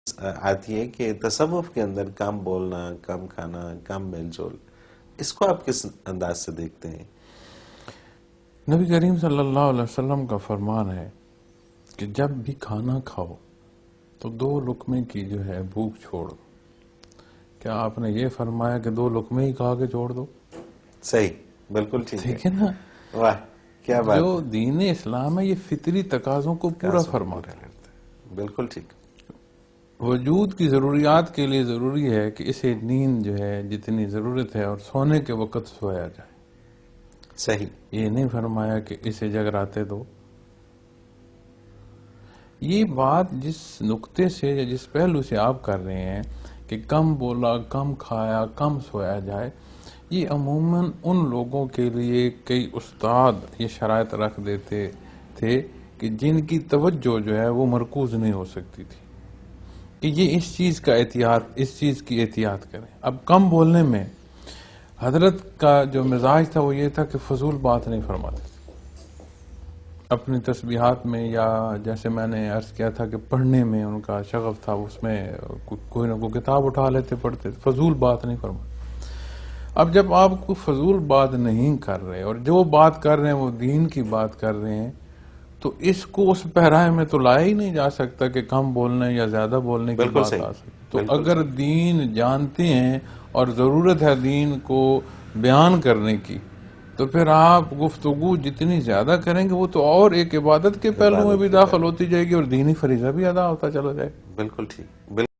آتی ہے کہ تصوف کے اندر کم بولنا، کم کھانا، کم میل جول، اس کو آپ کس انداز سے دیکھتے ہیں؟ نبی کریم صلی اللہ علیہ وسلم کا فرمان ہے کہ جب بھی کھانا کھاؤ تو 2 لقمے کی جو ہے بھوک چھوڑ دو۔ کیا آپ نے یہ فرمایا کہ 2 لقمے ہی کھا کے چھوڑ دو؟ صحیح، بالکل ٹھیک ہے۔ ٹھیک ہے نا؟ واہ، کیا بات جو ہے! دین اسلام ہے یہ فطری تقاضوں کو پورا کاسوں کو فرما پورا رہا ہے۔ کرتا ہے، بالکل ٹھیک۔ وجود کی ضروریات کے لیے ضروری ہے کہ اسے نیند جو ہے جتنی ضرورت ہے اور سونے کے وقت سویا جائے۔ صحیح۔ یہ نہیں فرمایا کہ اسے جگراتے دو۔ یہ بات جس نقطے سے یا جس پہلو سے آپ کر رہے ہیں کہ کم بولا، کم کھایا، کم سویا جائے، یہ عموماً ان لوگوں کے لیے کئی استاد یہ شرائط رکھ دیتے تھے کہ جن کی توجہ جو ہے وہ مرکوز نہیں ہو سکتی تھی کہ یہ اس چیز کی احتیاط کریں۔ اب کم بولنے میں حضرت کا جو مزاج تھا وہ یہ تھا کہ فضول بات نہیں فرماتے تھے۔ اپنی تسبیحات میں یا جیسے میں نے عرض کیا تھا کہ پڑھنے میں ان کا شغف تھا، اس میں کوئی نہ کوئی کتاب اٹھا لیتے، پڑھتے، فضول بات نہیں فرماتے۔ اب جب آپ کو فضول بات نہیں کر رہے اور جو بات کر رہے ہیں وہ دین کی بات کر رہے ہیں تو اس کو اس پیرائے میں تو لایا ہی نہیں جا سکتا کہ کم بولنے یا زیادہ بولنے کی بالکل بات صحیح، آ سکتی۔ تو بالکل اگر صحیح۔ دین جانتے ہیں اور ضرورت ہے دین کو بیان کرنے کی تو پھر آپ گفتگو جتنی زیادہ کریں گے وہ تو اور ایک عبادت کے پہلو میں عبادت بھی کے داخل پہلو، ہوتی جائے گی اور دینی فریضہ بھی ادا ہوتا چلا جائے گا۔ بالکل ٹھیک، بالکل۔